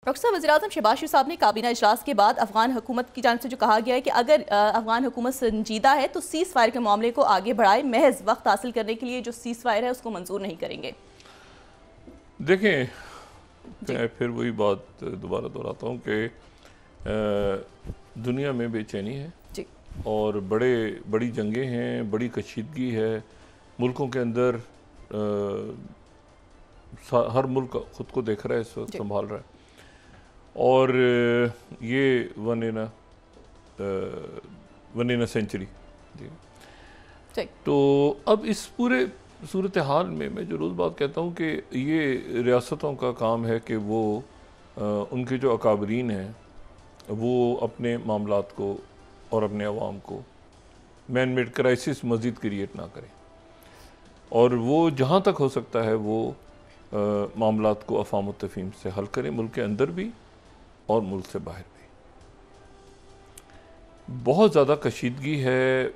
Doctor साहब, वज़ीर-ए-आज़म शहबाज शरीफ साहब ने काबीना इजलास के बाद अफगान हुकूमत की जानिब से जो कहा गया है कि अगर अफगान हुकूमत संजीदा है तो सीज़ फायर के मामले को आगे बढ़ाए, महज वक्त हासिल करने के लिए जो सीज़ फायर है उसको मंजूर नहीं करेंगे। देखें, मैं फिर वही बात दोबारा दोहराता हूँ कि दुनिया में बेचैनी है जी। और बड़ी जंगें हैं, बड़ी कशीदगी है मुल्कों के अंदर। हर मुल्क ख़ुद को देख रहा है, इस वक्त संभाल रहा है। और ये वन इन अ सेंचुरी जी। तो अब इस पूरे सूरत हाल में मैं जो रोज़ बात कहता हूँ कि ये रियासतों का काम है कि वो उनके जो अकाबरीन हैं वो अपने मामलात को और अपने अवाम को मैन मेड क्राइसिस मज़ीद क्रिएट ना करें, और वो जहाँ तक हो सकता है वो मामलात को अफ़ाम तफ़हीम से हल करें, मुल्क के अंदर भी और मुल्क से बाहर भी। बहुत ज़्यादा कशीदगी है,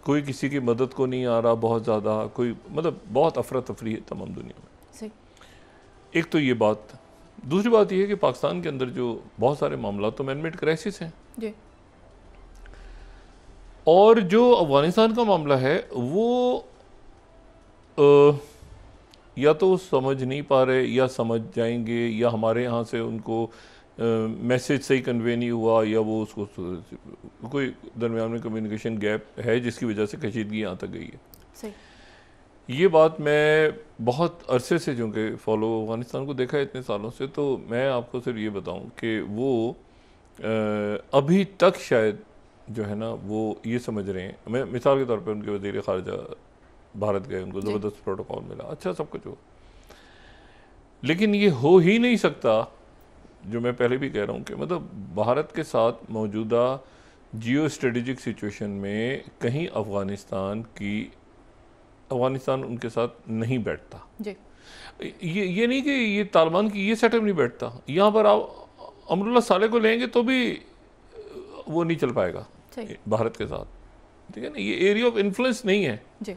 कोई किसी की मदद को नहीं आ रहा, बहुत ज़्यादा कोई मतलब बहुत अफरा तफरी है तमाम दुनिया में। सही। एक तो ये बात। दूसरी बात ये है कि पाकिस्तान के अंदर जो बहुत सारे मामला तो मैन मेड क्राइसिस हैं जी। और जो अफगानिस्तान का मामला है वो या तो समझ नहीं पा रहे या समझ जाएंगे, या हमारे यहाँ से उनको मैसेज सही कन्वे नहीं हुआ, या वो उसको कोई दरमियान में कम्युनिकेशन गैप है जिसकी वजह से कशीदगी यहाँ तक गई है। सही। ये बात मैं बहुत अरसे से चूँकि फ़ॉलो अफ़गानिस्तान को देखा है इतने सालों से, तो मैं आपको सिर्फ ये बताऊँ कि वो अभी तक शायद जो है ना वो ये समझ रहे हैं। मैं मिसाल के तौर पे उनके वज़ीर ख़ारजा भारत गए, उनको ज़बरदस्त प्रोटोकॉल मिला, अच्छा सब कुछ हो, लेकिन ये हो ही नहीं सकता जो मैं पहले भी कह रहा हूँ कि मतलब भारत के साथ मौजूदा जियो स्ट्रेटेजिक सिचुएशन में कहीं अफ़गानिस्तान उनके साथ नहीं बैठता जी। ये नहीं कि ये तालिबान की ये सेटअप नहीं बैठता, यहाँ पर आप अमरुल्लाह साले को लेंगे तो भी वो नहीं चल पाएगा भारत के साथ, ठीक है ना। ये एरिया ऑफ इन्फ्लुएंस नहीं है जी।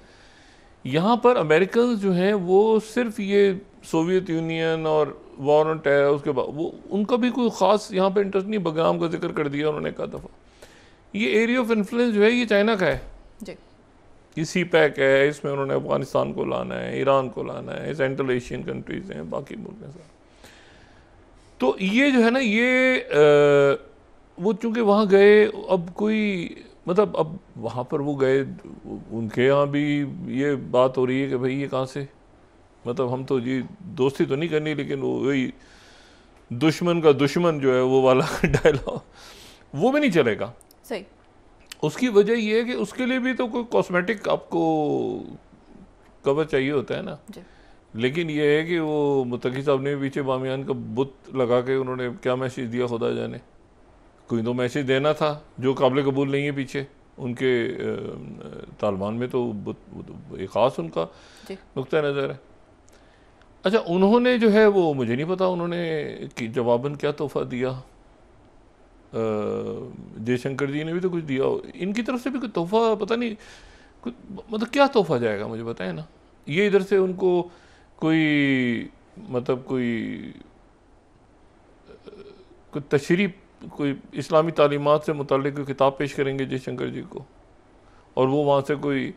यहाँ पर अमेरिकन जो हैं वो सिर्फ ये सोवियत यूनियन और वॉर ऑन टेरर, उसके बाद वो उनका भी कोई ख़ास यहाँ पे इंटरेस्ट नहीं। बगाम का जिक्र कर दिया उन्होंने एक दफ़ा। ये एरिया ऑफ इन्फ्लुएंस जो है ये चाइना का है जी। ये CPEC है, इसमें उन्होंने अफगानिस्तान को लाना है, ईरान को लाना है, सेंट्रल एशियन कंट्रीज़ हैं, बाकी मुल्क हैं सब। तो ये जो है ना ये वो चूँकि वहाँ गए, अब कोई मतलब अब वहाँ पर वो गए, उनके यहाँ भी ये बात हो रही है कि भाई ये कहाँ से, मतलब हम तो ये दोस्ती तो नहीं करनी, लेकिन वो वही दुश्मन का दुश्मन जो है वो वाला डायलॉग वो भी नहीं चलेगा। सही। उसकी वजह ये है कि उसके लिए भी तो कोई कॉस्मेटिक आपको कवर चाहिए होता है ना जी। लेकिन ये है कि वो मुत्तकी साहब ने पीछे बामियान का बुत लगा के उन्होंने क्या मैसेज दिया खुदा जाने। कोई तो मैसेज देना था जो काबिल कबूल नहीं है पीछे उनके तालिबान में, तो एक ख़ास उनका नुक्ता नज़र है। अच्छा, उन्होंने जो है वो मुझे नहीं पता उन्होंने जवाबन क्या तोहफ़ा दिया। जयशंकर जी ने भी तो कुछ दिया, इनकी तरफ से भी कोई तोहफ़ा पता नहीं, कुछ मतलब क्या तोहफ़ा जाएगा मुझे बताएं ना। ये इधर से उनको कोई मतलब कोई तशरीफ़, कोई इस्लामी तालीमात से मुताल्लिक़ कोई किताब पेश करेंगे जयशंकर जी को, और वो वहाँ से कोई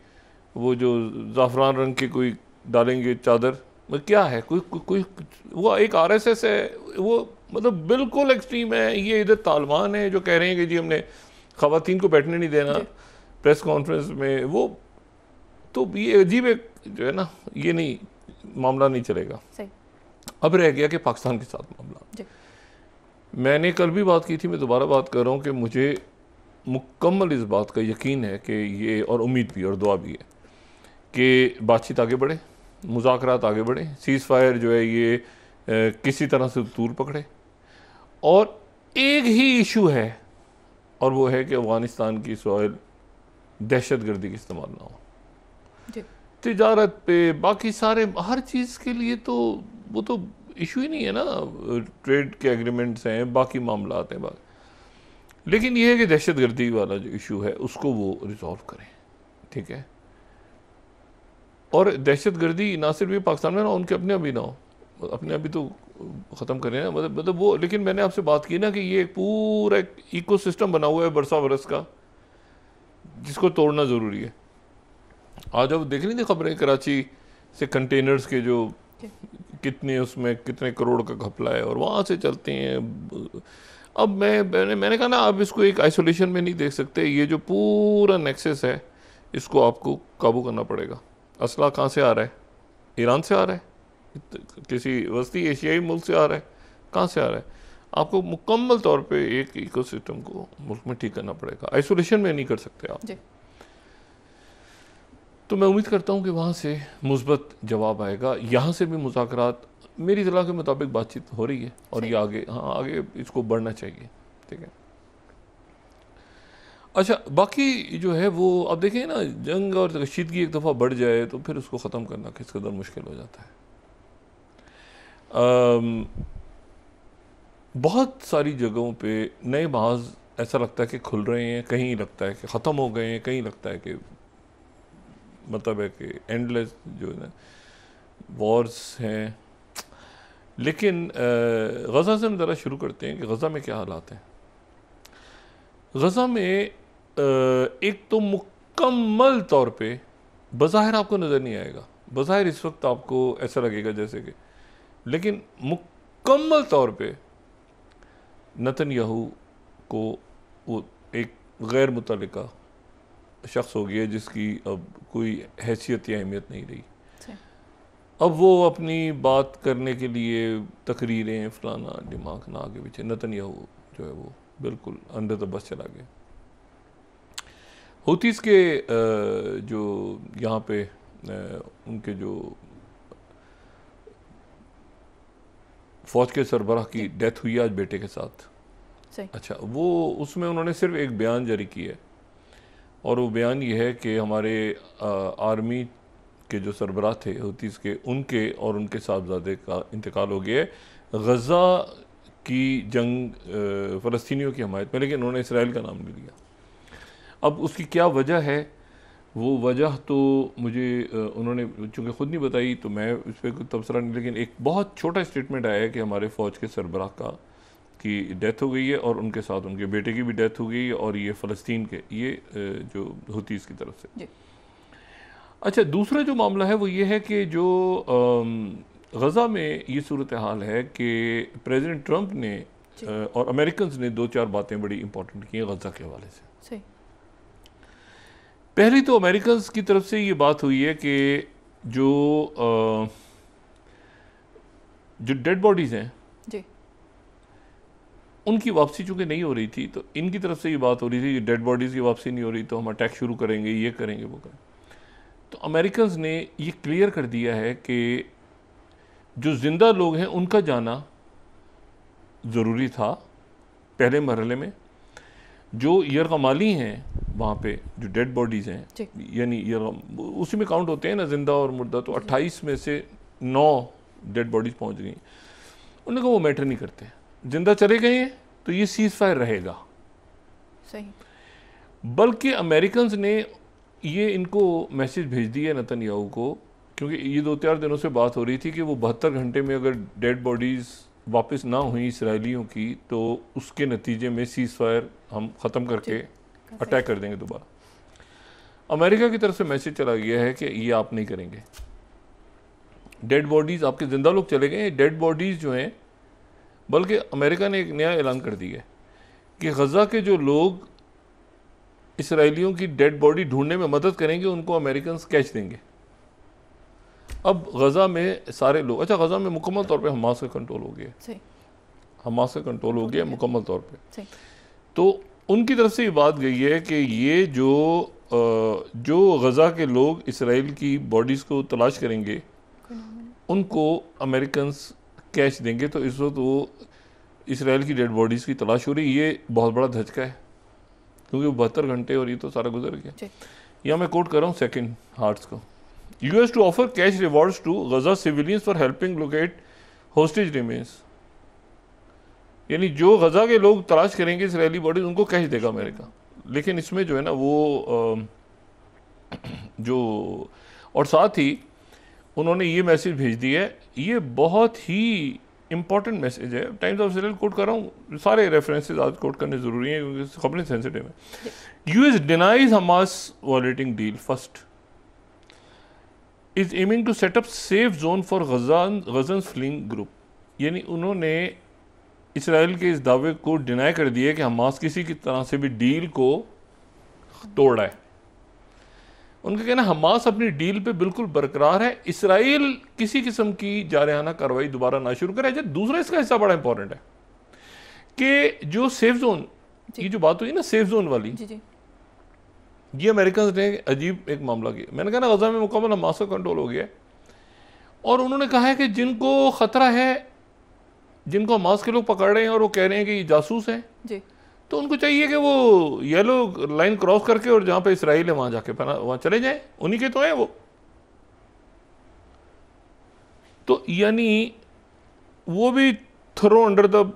वो जो ज़ाफ़रान रंग की कोई डालेंगे चादर, क्या है कोई वो एक RSS है, वो मतलब बिल्कुल एक्सट्रीम है। ये इधर तालिबान है जो कह रहे हैं कि जी हमने ख़वातीन को बैठने नहीं देना प्रेस कॉन्फ्रेंस में, वो तो ये अजीब एक जो है ना, ये नहीं मामला नहीं चलेगा। सही। अब रह गया कि पाकिस्तान के साथ मामला। मैंने कल भी बात की थी, मैं दोबारा बात कर रहा हूँ कि मुझे मुकम्मल इस बात का यकीन है कि ये, और उम्मीद भी और दुआ भी है कि बातचीत आगे बढ़े, मुज़ाकरात आगे बढ़े, सीज़ फायर जो है ये किसी तरह से दूर पकड़े। और एक ही इशू है और वो है कि अफ़गानिस्तान की सॉइल दहशत गर्दी की इस्तेमाल ना हो, तिजारत पे, बाकी सारे हर चीज़ के लिए तो वो तो इशू ही नहीं है ना। ट्रेड के एग्रीमेंट्स हैं, बाकी मामला हैं बाकी, लेकिन ये है कि दहशत गर्दी वाला जो इशू है उसको वो रिजॉल्व करें, ठीक है। और दहशत गर्दी ना सिर्फ ये पाकिस्तान में ना, उनके अपने भी ना हो, अपने अभी तो ख़त्म करें ना, मतलब वो, लेकिन मैंने आपसे बात की ना कि ये एक पूरा एक इकोसिस्टम बना हुआ है बरसा बरस का, जिसको तोड़ना ज़रूरी है। आज अब देख रही थी खबरें, कराची से कंटेनर्स के जो कितने उसमें कितने करोड़ का घपला है और वहाँ से चलते हैं। अब मैंने कहा ना, आप इसको एक आइसोलेशन में नहीं देख सकते, ये जो पूरा नेक्सस है इसको आपको काबू करना पड़ेगा। असला कहाँ से आ रहा है? ईरान से आ रहा है, किसी वस्ती एशियाई मुल्क से आ रहा है, कहाँ से आ रहा है? आपको मुकम्मल तौर पे एक इकोसिस्टम को मुल्क में ठीक करना पड़ेगा, आइसोलेशन में नहीं कर सकते आप। तो मैं उम्मीद करता हूँ कि वहाँ से मुस्बत जवाब आएगा। यहाँ से भी मुज़ाकरात मेरी इतला के मुताबिक बातचीत हो रही है और ये आगे, हाँ आगे इसको बढ़ना चाहिए, ठीक है। अच्छा, बाकी जो है वो अब देखें ना, जंग और कशीदगी एक दफ़ा बढ़ जाए तो फिर उसको ख़त्म करना किस कदर मुश्किल हो जाता है। बहुत सारी जगहों पे नए महाज ऐसा लगता है कि खुल रहे हैं, कहीं लगता है कि ख़त्म हो गए हैं, कहीं लगता है कि मतलब है कि एंडलेस जो है ना वॉर्स हैं। लेकिन गज़ा से हम ज़रा शुरू करते हैं कि गज़ा में क्या हालात हैं। गज़ा में एक तो मुकम्मल तौर पे बज़ाहिर आपको नज़र नहीं आएगा, बज़ाहिर इस वक्त आपको ऐसा लगेगा जैसे कि, लेकिन मुकम्मल तौर पे नेतन्याहू को वो एक गैर मुतल्लिका शख्स हो गया जिसकी अब कोई हैसियत या अहमियत नहीं रही। अब वो अपनी बात करने के लिए तकरीरें फलाना दिमाग ना आगे पीछे, नेतन्याहू जो है वो बिल्कुल अंडर द बस चला गया। हूतीस के जो यहाँ पे उनके जो फौज के सरबराह की डेथ हुई आज बेटे के साथ, अच्छा, वो उसमें उन्होंने सिर्फ एक बयान जारी किया है और वो बयान ये है कि हमारे आर्मी के जो सरबराह थे हूतीस के, उनके और उनके साहबजादे का इंतकाल हो गया है गज़ा की जंग फ़लस्तीनियों की हमायत में, लेकिन उन्होंने इसराइल का नाम नहीं लिया। अब उसकी क्या वजह है, वो वजह तो मुझे उन्होंने चूँकि ख़ुद नहीं बताई तो मैं इस पर कोई तबसरा नहीं, लेकिन एक बहुत छोटा स्टेटमेंट आया है कि हमारे फ़ौज के सरबराह की डेथ हो गई है और उनके साथ उनके बेटे की भी डेथ हो गई है, और ये फ़लस्तीन के ये जो हूतीस की तरफ से। अच्छा, दूसरा जो मामला है वो ये है कि जो गज़ा में ये सूरत हाल है कि प्रेसिडेंट ट्रंप ने और अमेरिकन ने दो चार बातें बड़ी इंपॉर्टेंट की हैं गज़ा के हवाले से। पहली तो अमेरिकन की तरफ से ये बात हुई है कि जो डेड बॉडीज़ हैं उनकी वापसी चूँकि नहीं हो रही थी, तो इनकी तरफ से ये बात हो रही थी कि डेड बॉडीज़ की वापसी नहीं हो रही तो हम अटैक शुरू करेंगे, ये करेंगे, वो करेंगे। तो अमेरिकन ने ये क्लियर कर दिया है कि जो ज़िंदा लोग हैं उनका जाना ज़रूरी था पहले मरहले में। जो यरगमाली हैं वहाँ पे जो डेड बॉडीज़ हैं, यानी उसी में काउंट होते हैं ना ज़िंदा और मुर्दा, तो 28 में से 9 डेड बॉडीज़ पहुँच गई। उन्होंने कहा वो मैटर नहीं करते, जिंदा चले गए हैं तो ये सीज़ फायर रहेगा। सही। बल्कि अमेरिकन ने ये इनको मैसेज भेज दिया नेतन्याहू को, क्योंकि ये 2-4 दिनों से बात हो रही थी कि वो 72 घंटे में अगर डेड बॉडीज़ वापस ना हुई इसराइलियों की तो उसके नतीजे में सीज़ फायर हम ख़त्म करके अटैक कर देंगे दोबारा। अमेरिका की तरफ से मैसेज चला गया है कि ये आप नहीं करेंगे। डेड बॉडीज़, आपके ज़िंदा लोग चले गए, डेड बॉडीज़ जो हैं, बल्कि अमेरिका ने एक नया ऐलान कर दिया है कि गज़ा के जो लोग इसराइलियों की डेड बॉडी ढूंढने में मदद करेंगे उनको अमेरिकन कैच देंगे। अब गज़ा में सारे लोग, अच्छा गज़ा में मुकम्मल तौर पे हमास का कंट्रोल हो गया, हमास का कंट्रोल हो गया मुकम्मल तौर पे। तो उनकी तरफ से ये बात गई है कि ये जो गज़ा के लोग इसराइल की बॉडीज़ को तलाश करेंगे उनको अमेरिकन कैच देंगे। तो इस वक्त वो इसराइल की डेड बॉडीज़ की तलाश हो रही। ये बहुत बड़ा धचका है क्योंकि 72 घंटे और ये तो सारा गुजर गया। यहाँ मैं कोट कर रहा हूँ सेकंड हार्ट्स को, US to offer cash rewards to Gaza civilians for helping locate hostage remains, यानी जो गज़ा के लोग तलाश करेंगे इसराइली बॉडीज उनको कैश देगा अमेरिका। लेकिन इसमें जो है ना वो जो, और साथ ही उन्होंने ये मैसेज भेज दिया है। ये बहुत ही इंपॉर्टेंट मैसेज है। टाइम्स ऑफ इसराइल कोट कर रहा हूँ, सारे रेफरेंसेस आज कोट करने ज़रूरी हैं क्योंकि खबरें सेंसिटिव हैं। US denies Hamas violating deal, first is aiming to set up safe zone for Gazan fleeing group. यानी उन्होंने इसराइल के इस दावे को डिनाई कर दिया कि हमास किसी की तरह से भी डील को तोड़ा है। उनका कहना हमास अपनी डील पे बिल्कुल बरकरार है, इसराइल किसी किस्म की जारहाना कार्रवाई दोबारा ना शुरू करे। दूसरा इसका हिस्सा बड़ा इंपॉर्टेंट है कि जो सेफ जोन की जो बात हुई ना, सेफ जोन वाली, ये अमेरिकन ने अजीब एक मामला किया। मैंने कहा ना गजा में मुकम्मल हमास का कंट्रोल हो गया है, और उन्होंने कहा है कि जिनको ख़तरा है, जिनको हमास के लोग पकड़ रहे हैं और वो कह रहे हैं कि ये जासूस हैं जी, तो उनको चाहिए कि वो येलो लाइन क्रॉस करके और जहाँ पे इसराइल है वहाँ जाके वहाँ चले जाएं, उन्हीं के तो है वो। तो यानी वो भी थ्रो अंडर द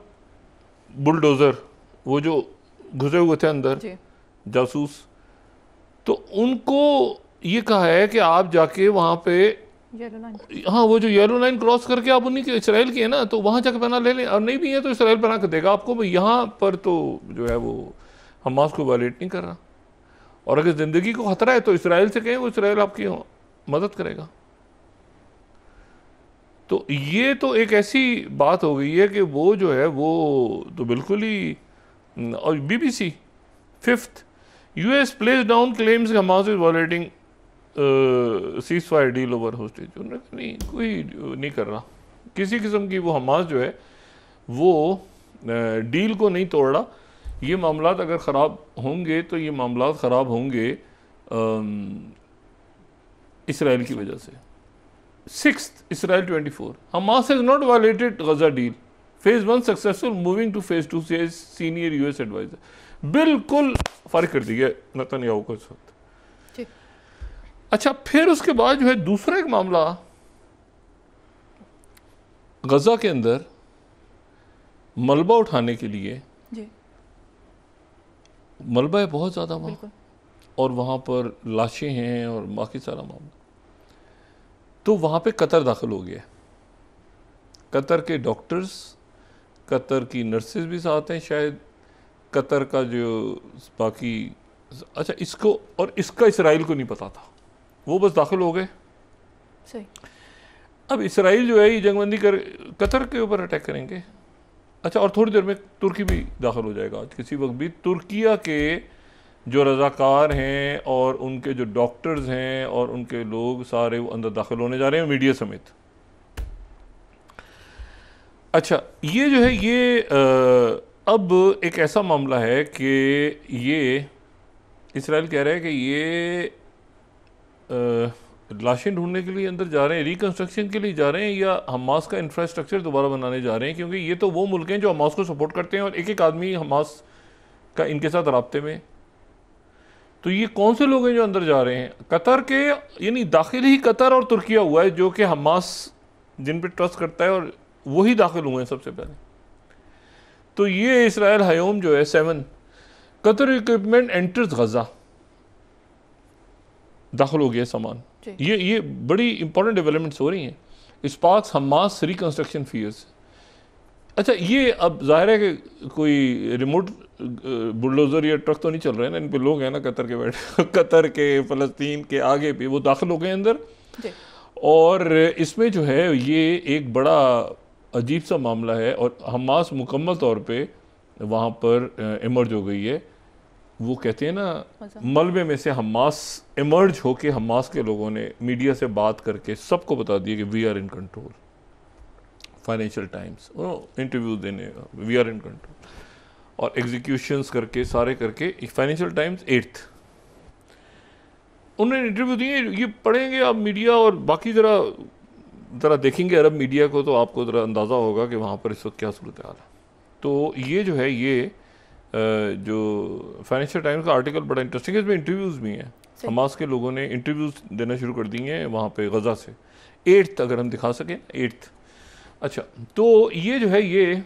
बुलडोज़र, वो जो घुसे हुए थे अंदर जासूस, तो उनको ये कहा है कि आप जाके वहाँ पे, हाँ वो जो येलो लाइन क्रॉस करके आप उन्हीं के इसराइल की है ना, तो वहाँ जाके पनाह ले लें, और नहीं भी है तो इसराइल पनाह कर देगा आपको। यहाँ पर तो जो है वो हमास को वायलेट नहीं कर रहा, और अगर ज़िंदगी को खतरा है तो इसराइल से कहें, वो इसराइल आपकी मदद करेगा। तो ये तो एक ऐसी बात हो गई है कि वो जो है वो तो बिल्कुल ही। और BBC, 5th US plays down claims Hamas is violating ceasefire deal over hostage। उन्होंने नहीं, कोई नहीं कर रहा किसी किस्म की, वो हमास जो है वो डील को नहीं तोड़ रहा। ये मामलात अगर ख़राब होंगे तो ये मामलात ख़राब होंगे इसराइल की वजह से। 6th Israel 24, Hamas has not violated Gaza deal, phase 1 successful, moving to phase 2 says senior US advisor। बिल्कुल फारिग कर दिया नेतन्याहू को इस वक्त। अच्छा, फिर उसके बाद जो है दूसरा एक मामला गजा के अंदर मलबा उठाने के लिए जी। मलबा है बहुत ज़्यादा वहाँ, और वहाँ पर लाशें हैं और बाकी सारा मामला। तो वहाँ पे कतर दाखिल हो गया। कतर के डॉक्टर्स, कतर की नर्सेज भी साथ हैं शायद, कतर का जो बाकी, अच्छा इसको और इसका इसराइल को नहीं पता था, वो बस दाखिल हो गए। सही। अब इसराइल जो है ये जंगबंदी कर कतर के ऊपर अटैक करेंगे। अच्छा, और थोड़ी देर में तुर्की भी दाखिल हो जाएगा, आज किसी वक्त भी तुर्किया के जो रज़ाकार हैं और उनके जो डॉक्टर्स हैं और उनके लोग सारे वो अंदर दाखिल होने जा रहे हैं, मीडिया समेत। अच्छा, ये जो है ये अब एक ऐसा मामला है कि ये इसराइल कह रहा है कि ये लाशें ढूंढने के लिए अंदर जा रहे हैं, रिकन्स्ट्रक्शन के लिए जा रहे हैं, या हमास का इंफ्रास्ट्रक्चर दोबारा बनाने जा रहे हैं, क्योंकि ये तो वो मुल्क हैं जो हमास को सपोर्ट करते हैं और एक एक आदमी हमास का इनके साथ राब्ते में। तो ये कौन से लोग हैं जो अंदर जा रहे हैं? कतर के, यानी दाखिल ही कतर और तुर्किया हुआ है जो कि हमास जिन पे ट्रस्ट करता है, और वही दाखिल हुए हैं सबसे पहले। तो ये इसराइल हयोम जो है 7, कतर इक्विपमेंट एंटर्स गजा, दाखिल हो गया सामान। ये बड़ी इंपॉर्टेंट डेवलपमेंट्स हो रही हैं। Sparks Hamas reconstruction fears. अच्छा, ये अब जाहिर है कि कोई रिमोट बुलडोज़र या ट्रक तो नहीं चल रहे हैं ना, इन पे लोग हैं ना कतर के बैठे कतर के, फ़लस्तीन के आगे पे वो दाखिल हो गए अंदर। और इसमें जो है ये एक बड़ा अजीब सा मामला है, और हमास मुकम्मल तौर पे वहाँ पर इमर्ज हो गई है। वो कहते हैं ना, मलबे में से हमास इमर्ज होके हमास के लोगों ने मीडिया से बात करके सबको बता दिया कि we are in control. Financial times interview देने, वी आर इन कंट्रोल, और एग्जीक्यूशंस करके सारे करके। फाइनेंशियल टाइम्स 8th उन्होंने इंटरव्यू दिए, ये पढ़ेंगे आप मीडिया और बाकी ज़रा देखेंगे अरब मीडिया को, तो आपको ज़रा अंदाज़ा होगा कि वहाँ पर इस वक्त क्या सूरत हाल है। तो ये जो है ये जो फाइनेंशियल टाइम्स का आर्टिकल बड़ा इंटरेस्टिंग है, इसमें इंटरव्यूज़ भी हैं। हमास के लोगों ने इंटरव्यूज़ देना शुरू कर दिए हैं वहाँ पे गजा से। 8th अगर हम दिखा सकें, 8th। अच्छा, तो ये जो है ये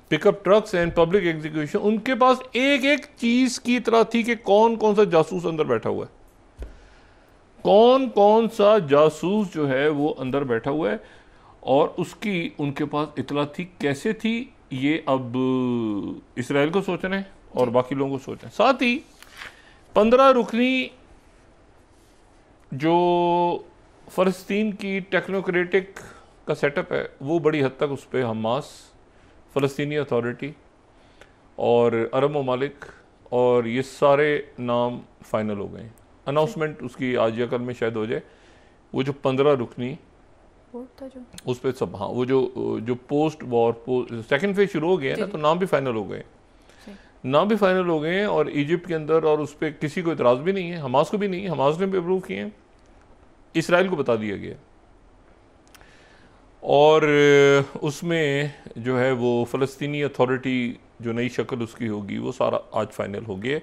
pickup trucks and public execution, उनके पास एक एक चीज़ की तरह थी कि कौन कौन सा जासूस अंदर बैठा हुआ है। कौन कौन सा जासूस जो है वो अंदर बैठा हुआ है और उसकी उनके पास इतला थी, कैसे थी, ये अब इसराइल को सोचना है और बाकी लोगों को सोचना है। साथ ही 15 रुकनी जो फ़लस्तीन की टेक्नोक्रेटिक का सेटअप है वो बड़ी हद तक उस पर हमास, फ़लस्तीनी अथॉरिटी और अरब ममालिक और ये सारे नाम फाइनल हो गए। अनाउंसमेंट उसकी आज या कल में शायद हो जाए। वो जो 15 रुकनी उस पर सब, हाँ, वो जो पोस्ट वॉर सेकंड फेज शुरू हो गया है ना, तो नाम भी फाइनल हो गए, नाम भी फाइनल हो गए हैं। और इजिप्ट के अंदर और उस पर किसी को इतराज़ भी नहीं है, हमास को भी नहीं है, हमास ने भी अप्रूव किए हैं, इसराइल को बता दिया गया। और उसमें जो है वो फ़लस्तीनी अथॉरिटी जो नई शक्ल उसकी होगी वो सारा आज फाइनल हो गया।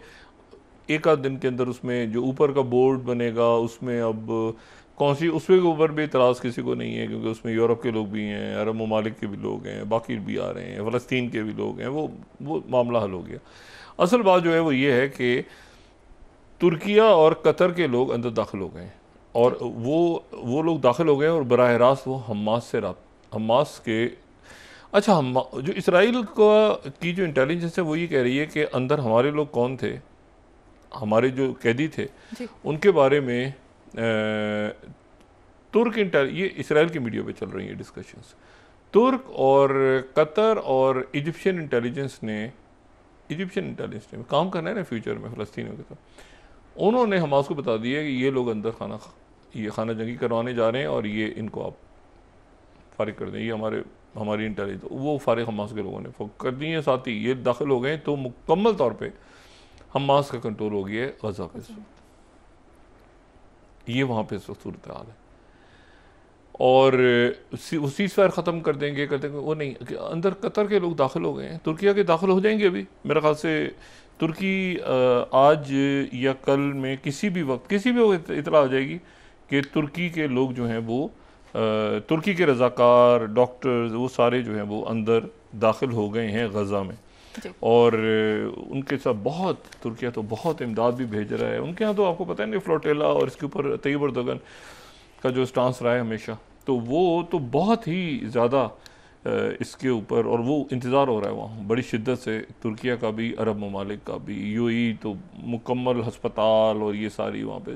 एक आध दिन के अंदर उसमें जो ऊपर का बोर्ड बनेगा उसमें अब कौन सी, उसके ऊपर भी इतराज़ किसी को नहीं है, क्योंकि उसमें यूरोप के लोग भी हैं, अरब ममालिक के भी लोग हैं, बाकी भी आ रहे हैं, फ़लस्तीन के भी लोग हैं, वो मामला हल हो गया। असल बात जो है वो ये है कि तुर्किया और कतर के लोग अंदर दाखिल हो गए हैं और वो लोग दाखिल हो गए और बराह रास्त वो हमास के, अच्छा, हम जो इसराइल की जो इंटेलिजेंस है वो ये कह रही है कि अंदर हमारे लोग कौन थे, हमारे जो कैदी थे उनके बारे में ये इसराइल की मीडिया पे चल रही है डिस्कशंस। तुर्क और कतर और इजिप्शियन इंटेलिजेंस ने काम करना है ना फ्यूचर में फ़लस्तीनियों के साथ। उन्होंने हमास को बता दिया कि ये लोग अंदर खाना जंगी करवाने जा रहे हैं और ये इनको आप फारिग कर दें, ये हमारी इंटेलिजेंस, वो फारिग हमास के लोगों ने कर दी है। साथ ही ये दाखिल हो गए तो मुकम्मल तौर पे हमास का कंट्रोल हो गया है गज़ा पे। ये वहाँ पे इस वक्त सूरत हाल है और वो सीज़फायर ख़त्म कर देंगे वो नहीं, अंदर कतर के लोग दाखिल हो गए हैं, तुर्किया के दाखिल हो जाएंगे अभी मेरे ख्याल से। तुर्की आज या कल में किसी भी वक्त इतला आ जाएगी कि तुर्की के लोग जो हैं वो तुर्की के रज़ाकार डॉक्टर्स वो सारे जो हैं वो अंदर दाखिल हो गए हैं गज़ा में। और उनके साथ तुर्किया तो बहुत इमदाद भी भेज रहा है। उनके यहाँ तो आपको पता है ना फ्लोटेला और इसके ऊपर तैयब अर्दोगन का जो स्टांस रहा है हमेशा, तो वो तो बहुत ही ज़्यादा इसके ऊपर, और वो इंतज़ार हो रहा है वहाँ बड़ी शिद्दत से, तुर्किया का भी, अरब ममालिक का भी, यूएई तो मुकम्मल हस्पताल और ये सारी वहाँ पे